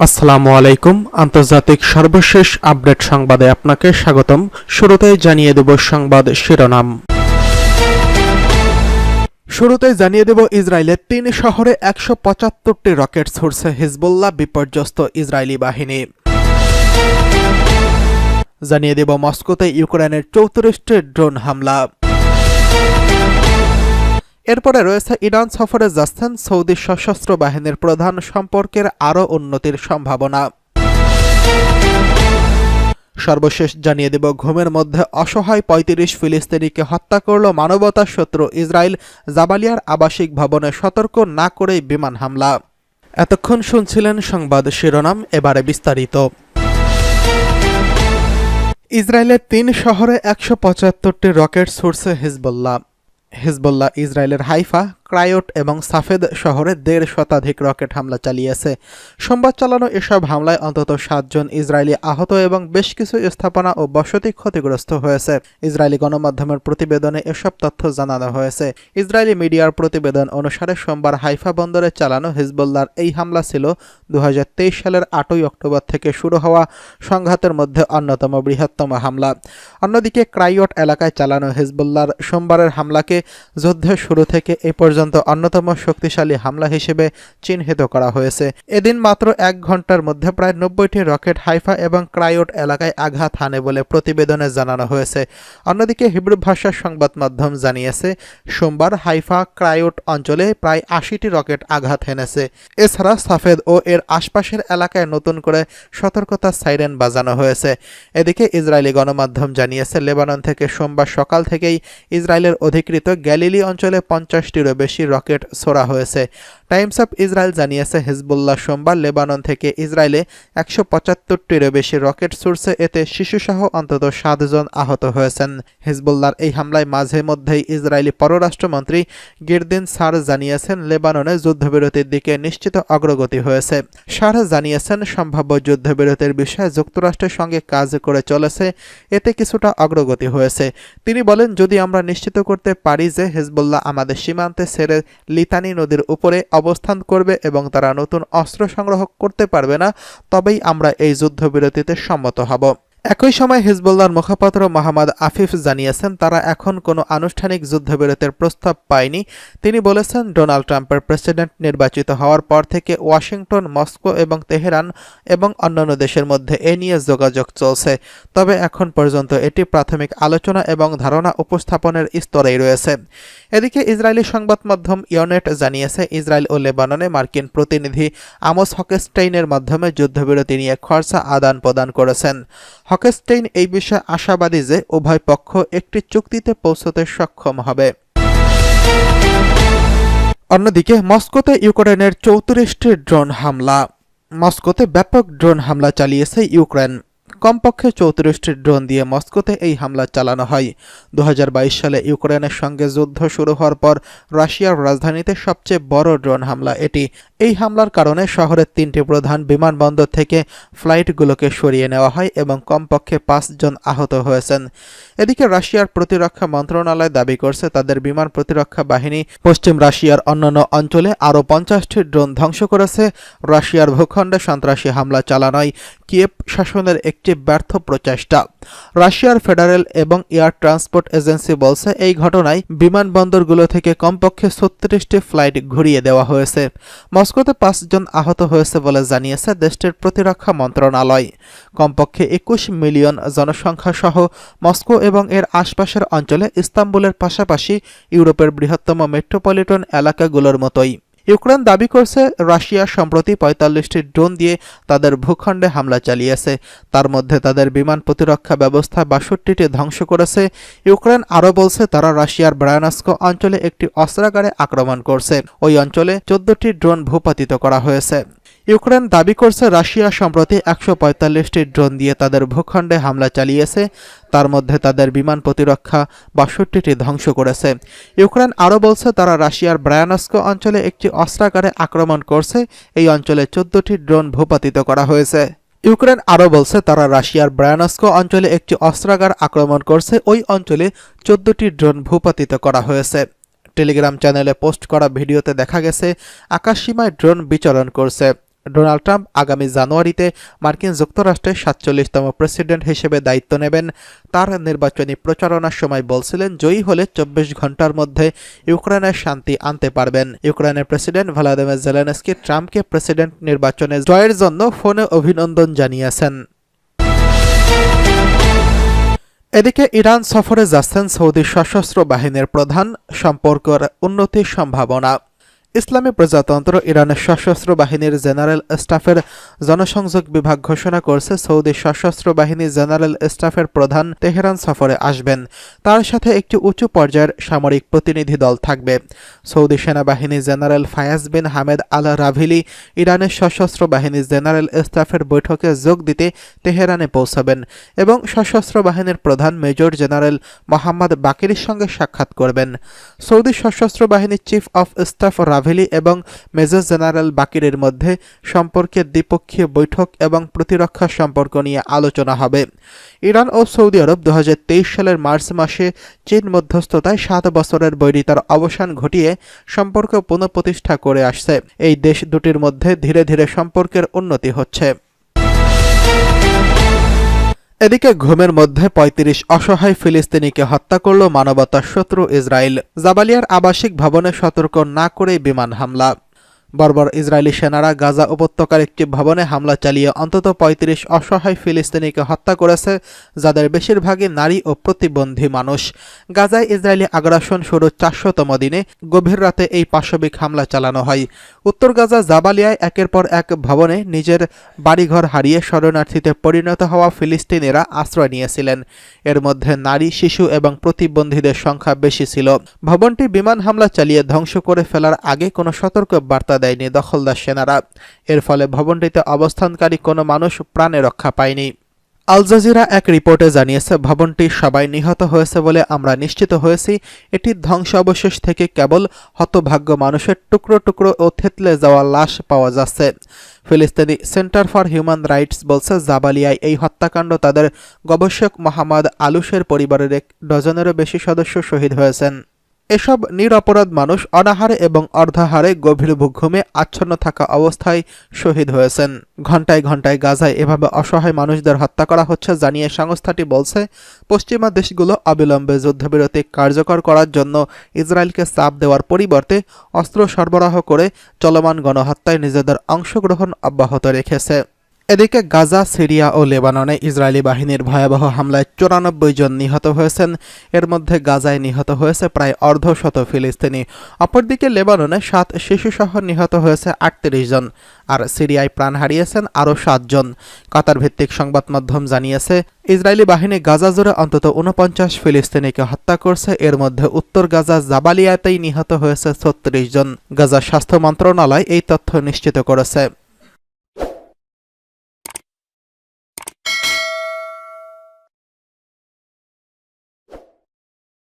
আসসালামু আলাইকুম। আন্তর্জাতিক সর্বশেষ আপডেট সংবাদে আপনাকে স্বাগতম। শুরুতেই জানিয়ে দেব সংবাদ শিরোনাম। শুরুতেই জানিয়ে দেব ইসরায়েলের ৩ শহরে ১৭৫টি রকেট ছুড়ছে হিজবুল্লাহ, বিপর্যস্ত ইসরায়েলি বাহিনী। জানিয়ে দেব মস্কোতে ইউক্রেনের ৩৪টি ড্রোন হামলা। এরপরে রয়েছে ইরান সফরে যাচ্ছেন সৌদি সশস্ত্র বাহিনীর প্রধান, সম্পর্কের আরও উন্নতির সম্ভাবনা। সর্বশেষ জানিয়ে দেব ঘুমের মধ্যে অসহায় ৩৫ ফিলিস্তিনিকে হত্যা করল মানবতার শত্রু ইসরায়েল, জাবালিয়ার আবাসিক ভবনে সতর্ক না করেই বিমান হামলা। এতক্ষণ শুনছিলেন সংবাদ শিরোনাম, এবারে বিস্তারিত। ইসরায়েলের ৩ শহরে ১৭৫টি রকেট ছুড়ছে হিজবুল্লাহ। হিজবুল্লাহ ইসরায়েলের হাইফা, ক্রায়োট এবং সাফেদ শহরে ১.৫ শতাধিক রকেট হামলা চালিয়েছে। সোমবার চালানো এসব হামলায় অন্তত ৭ জন ইসরায়েলি আহত এবং বেশ কিছু স্থাপনা ও বসতি ক্ষতিগ্রস্ত হয়েছে। ইসরায়েলি গণমাধ্যমের প্রতিবেদনে এসব তথ্য জানানো হয়েছে। ইসরায়েলি মিডিয়ার প্রতিবেদন অনুসারে সোমবার হাইফা বন্দরে চালানো হিজবুল্লাহর এই হামলা ছিল ২০২৩ সালের ৮ই অক্টোবর থেকে শুরু হওয়া সংঘাতের মধ্যে অন্যতম বৃহত্তম হামলা। অন্যদিকে ক্রাইয়ট এলাকায় চালানো হিজবুল্লাহর সোমবারের হামলাকে যুদ্ধের শুরু থেকে এ পর্যন্ত অন্যতম শক্তিশালী হামলা হিসেবে চিহ্নিত করা হয়েছে। এদিন মাত্র ১ ঘন্টার মধ্যে প্রায় ৯০টি রকেট হাইফা এবং ক্রায়োট এলাকায় আঘাত হানে বলে প্রতিবেদনে জানানো হয়েছে। অন্যদিকে হিব্রু ভাষার সংবাদ মাধ্যম জানিয়েছে, সোমবার হাইফা, ক্রায়োট অঞ্চলে প্রায় ৮০টি রকেট আঘাত হেনেছে। এছাড়া সাফেদ ও এর আশপাশের এলাকায় নতুন করে সতর্কতার সাইরেন বাজানো হয়েছে। এদিকে ইসরায়েলি গণমাধ্যম জানিয়েছে, লেবানন থেকে সোমবার সকাল থেকেই ইসরায়েলের অধিকৃত গ্যালিলি অঞ্চলে ৫০টিরও বেশি রকেট ছোড়া হয়েছে। টাইমস অফ ইসরায়েল জানিয়েছে, হিজবুল্লাহ সোমবার লেবানন থেকে ইসরায়েলে ১৭৫টিরও বেশি রকেট ছুড়ছে। এতে শিশুসহ অন্তত ৭ জন আহত হয়েছেন। হিজবুল্লাহর এই হামলায় মাঝে মধ্যেই ইসরায়েলি পররাষ্ট্রমন্ত্রী গিরদিন সার জানিয়েছেন, লেবাননে যুদ্ধবিরতির দিকে নিশ্চিত অগ্রগতি হয়েছে। সার জানিয়েছেন, সম্ভাব্য যুদ্ধবিরতির বিষয়ে যুক্তরাষ্ট্রের সঙ্গে কাজ করে চলেছে, এতে কিছুটা অগ্রগতি হয়েছে। তিনি বলেন, যদি আমরা নিশ্চিত করতে পারি যে হিজবুল্লাহ আমাদের সীমান্তে ছেড়ে লিতানি নদীর উপরে অবস্থান করবে এবং তারা নতুন অস্ত্র সংগ্রহ করতে পারবে না, তবেই আমরা এই যুদ্ধবিরতিতে সম্মত হব। একই সময় হিজবুল্লাহর মুখপাত্র মোহাম্মদ আফিফ জানিয়েছেন, তারা এখন কোনো আনুষ্ঠানিক যুদ্ধবিরতির প্রস্তাব পায়নি। তিনি বলেছেন, ডোনাল্ড ট্রাম্পের প্রেসিডেন্ট নির্বাচিত হওয়ার পর থেকে ওয়াশিংটন, মস্কো এবং তেহরান এবং অন্যান্য দেশের মধ্যে এ নিয়ে যোগাযোগ চলছে। তবে এখন পর্যন্ত এটি প্রাথমিক আলোচনা এবং ধারণা উপস্থাপনের স্তরেই রয়েছে। এদিকে ইসরায়েলি সংবাদ মাধ্যম ইয়নেট জানিয়েছে, ইসরায়েল ও লেবাননে মার্কিন প্রতিনিধি আমোস হকেস্টাইনের মাধ্যমে যুদ্ধবিরতি নিয়ে খরচা আদান প্রদান করেছেন। হকেস্টাইন এই বিষয়ে আশাবাদী যে উভয় পক্ষ একটি চুক্তিতে পৌঁছতে সক্ষম হবে। অন্যদিকে মস্কোতে ইউক্রেনের ৩৪টি ড্রোন হামলা। মস্কোতে ব্যাপক ড্রোন হামলা চালিয়েছে ইউক্রেন। কমপক্ষে ৩৪টি ড্রোন দিয়ে মস্কোতে এই হামলা চালানো হয়। ২০২২ সালে ইউক্রেনের সঙ্গে যুদ্ধ শুরু হওয়ার পর রাশিয়ার রাজধানীতে সবচেয়ে বড় ড্রোন হামলা এটি। এই হামলার কারণে শহরের ৩টি প্রধান বিমানবন্দর থেকে ফ্লাইটগুলোকে সরিয়ে নেওয়া হয় এবং কমপক্ষে ৫ জন আহত হয়েছেন। এদিকে রাশিয়ার প্রতিরক্ষা মন্ত্রণালয় দাবি করছে, তাদের বিমান প্রতিরক্ষা বাহিনী পশ্চিম রাশিয়ার অন্যান্য অঞ্চলে আরও ৫০টি ড্রোন ধ্বংস করেছে। রাশিয়ার ভূখণ্ডে সন্ত্রাসী হামলা চালানোয় কিয়েভ শাসনের একটি ব্যর্থ প্রচেষ্টা। রাশিয়ার ফেডারেল এবং এয়ার ট্রান্সপোর্ট এজেন্সি বলছে, এই ঘটনায় বিমানবন্দরগুলো থেকে কমপক্ষে ৩৬টি ফ্লাইট ঘুরিয়ে দেওয়া হয়েছে। মস্কোতে ৫ জন আহত হয়েছে বলে জানিয়েছে দেশটির প্রতিরক্ষা মন্ত্রণালয়। কমপক্ষে ২১ মিলিয়ন জনসংখ্যা সহ মস্কো এবং এর আশপাশের অঞ্চলে ইস্তাম্বুলের পাশাপাশি ইউরোপের বৃহত্তম মেট্রোপলিটন এলাকাগুলোর মতোই। ইউক্রেন দাবি করছে, রাশিয়া সম্প্রতি ৪৫টি ড্রোন দিয়ে তাদের ভূখণ্ডে হামলা চালিয়েছে। তার মধ্যে তাদের বিমান প্রতিরক্ষা ব্যবস্থা ৬২টি ধ্বংস করেছে। ইউক্রেন আরও বলছে, তারা রাশিয়ার ব্রায়ানস্ক অঞ্চলে একটি অস্ত্রাগারে আক্রমণ করছে। ওই অঞ্চলে ১৪টি ড্রোন ভূপাতিত করা হয়েছে। ইউক্রেন দাবি করছে, রাশিয়া সম্প্রতি ১৪৫টি ড্রোন দিয়ে তাদের ভূখণ্ডে হামলা চালিয়েছে। তার মধ্যে তাদের বিমান প্রতিরক্ষা ৬২টি ধ্বংস করেছে। ইউক্রেন আরও বলছে, তারা রাশিয়ার ব্রায়ানস্ক অঞ্চলে একটি অস্ত্রাগারে আক্রমণ করছে। এই অঞ্চলে ১৪টি ড্রোন ভূপাতিত করা হয়েছে। ইউক্রেন আরও বলছে, তারা রাশিয়ার ব্রায়ানস্ক অঞ্চলে একটি অস্ত্রাগার আক্রমণ করছে। ওই অঞ্চলে ১৪টি ড্রোন ভূপাতিত করা হয়েছে। টেলিগ্রাম চ্যানেলে পোস্ট করা ভিডিওতে দেখা গেছে আকাশসীমায় ড্রোন বিচরণ করছে। ডোনাল্ড ট্রাম্প আগামী জানুয়ারিতে মার্কিন যুক্তরাষ্ট্রের ৪৭তম প্রেসিডেন্ট হিসেবে দায়িত্ব নেবেন। তার নির্বাচনী প্রচারণার সময় বলছিলেন জয়ী হলে ২৪ ঘন্টার মধ্যে ইউক্রেনের শান্তি আনতে পারবেন। ইউক্রেনের প্রেসিডেন্ট ভলোদিমির জেলেনস্কি ট্রাম্পকে প্রেসিডেন্ট নির্বাচনে জয়ের জন্য ফোনে অভিনন্দন জানিয়েছেন। এদিকে ইরান সফরে যাচ্ছেন সৌদি সশস্ত্র বাহিনীর প্রধান, সম্পর্কের উন্নতির সম্ভাবনা। ইসলামী প্রজাতন্ত্র ইরানের সশস্ত্র বাহিনীর জেনারেল স্টাফের জনসংযোগ বিভাগ ঘোষণা করছে সৌদি সশস্ত্র বাহিনী জেনারেল স্টাফের প্রধান তেহরান সফরে আসবেন। তার সাথে একটি উঁচু পর্যায়ের সামরিক প্রতিনিধি দল থাকবে। সৌদি সেনাবাহিনী জেনারেল ফায়াজ বিন হামেদ আল রাভিলি ইরানের সশস্ত্র বাহিনী জেনারেল স্টাফের বৈঠকে যোগ দিতে তেহরানে পৌঁছাবেন এবং সশস্ত্র বাহিনীর প্রধান মেজর জেনারেল মোহাম্মদ বাকিরের সঙ্গে সাক্ষাৎ করবেন। সৌদি সশস্ত্র বাহিনীর চিফ অফ স্টাফ রাভেলি এবং মেজর জেনারেল বাকিরের মধ্যে সম্পর্কের দ্বিপক্ষীয় বৈঠক এবং প্রতিরক্ষা সম্পর্ক নিয়ে আলোচনা হবে। ইরান ও সৌদি আরব ২০২৩ সালের মার্চ মাসে চীন মধ্যস্থতায় ৭ বছরের বৈরিতার অবসান ঘটিয়ে সম্পর্ক পুনঃপ্রতিষ্ঠা করে আসছে। এই দেশ দুটির মধ্যে ধীরে ধীরে সম্পর্কের উন্নতি হচ্ছে। এদিকে ঘুমের মধ্যে ৩৫ অসহায় ফিলিস্তিনিকে হত্যা করল মানবতার শত্রু ইসরায়েল। জাবালিয়ার আবাসিক ভবনে সতর্ক না করেই বিমান হামলা। বর্বর ইসরায়েলি সেনারা গাজা উপত্যকার একটি ভবনে হামলা চালিয়ে অন্তত ৩৫ অসহায় ফিলিস্তিনিকে হত্যা করেছে, যাদের বেশিরভাগই নারী ও প্রতিবন্ধী মানুষ। গাজায় ইসরায়েলি আগ্রাসন শুরুর ৪০০তম দিনে গভীর রাতে এই পাশবিক হামলা চালানো হয়। উত্তর গাজা জাবালিয়ায় একের পর এক ভবনে নিজের বাড়িঘর হারিয়ে শরণার্থীতে পরিণত হওয়া ফিলিস্তিনিরা আশ্রয় নিয়েছিলেন। এর মধ্যে নারী, শিশু এবং প্রতিবন্ধীদের সংখ্যা বেশি ছিল। ভবনটি বিমান হামলা চালিয়ে ধ্বংস করে ফেলার আগে কোনো সতর্ক বার্তা দেয়নি দখলদার সেনারা। এর ফলে ভবনটিতে অবস্থানকারী কোনো মানুষ প্রাণে রক্ষা পায়নি। আল জাজিরা এক রিপোর্টে জানিয়েছে, ভবনটি সবাই নিহত হয়েছে বলে আমরা নিশ্চিত হয়েছি। এটি ধ্বংসাবশেষ থেকে কেবল হতভাগ্য মানুষের টুকরো টুকরো ও থেতলে যাওয়া লাশ পাওয়া যাচ্ছে। ফিলিস্তিনি সেন্টার ফর হিউম্যান রাইটস বলছে, জাবালিয়ায় এই হত্যাকাণ্ড তাদের গবেষক মোহাম্মদ আলুশের পরিবারের ১ ডজনেরও বেশি সদস্য শহীদ হয়েছেন। এসব নিরপরাধ মানুষ অনাহারে এবং অর্ধাহারে গভীর ঘুমে আচ্ছন্ন থাকা অবস্থায় শহীদ হয়েছেন। ঘণ্টায় ঘণ্টায় গাজায় এভাবে অসহায় মানুষদের হত্যা করা হচ্ছে জানিয়ে সংস্থাটি বলছে, পশ্চিমা দেশগুলো অবিলম্বে যুদ্ধবিরতি কার্যকর করার জন্য ইসরায়েলকে চাপ দেওয়ার পরিবর্তে অস্ত্র সরবরাহ করে চলমান গণহত্যায় নিজেদের অংশগ্রহণ অব্যাহত রেখেছে। এদিকে গাজা, সিরিয়া ও লেবাননে ইসরায়েলি বাহিনীর ভয়াবহ হামলায় ৯৪ জন নিহত হয়েছেন। এর মধ্যে গাজায় নিহত হয়েছে প্রায় অর্ধশত ফিলিস্তিনি। অপরদিকে লেবাননে ৭ শিশুসহ নিহত হয়েছে ৩৮ জন, আর সিরিয়ায় প্রাণ হারিয়েছেন আরও ৭ জন। কাতার ভিত্তিক সংবাদ মাধ্যম জানিয়েছে, ইসরায়েলি বাহিনী গাজা জুড়ে অন্তত ৪৯ ফিলিস্তিনিকে হত্যা করছে। এর মধ্যে উত্তর গাজা জাবালিয়াতেই নিহত হয়েছে ৩৬ জন। গাজা স্বাস্থ্য মন্ত্রণালয় এই তথ্য নিশ্চিত করেছে।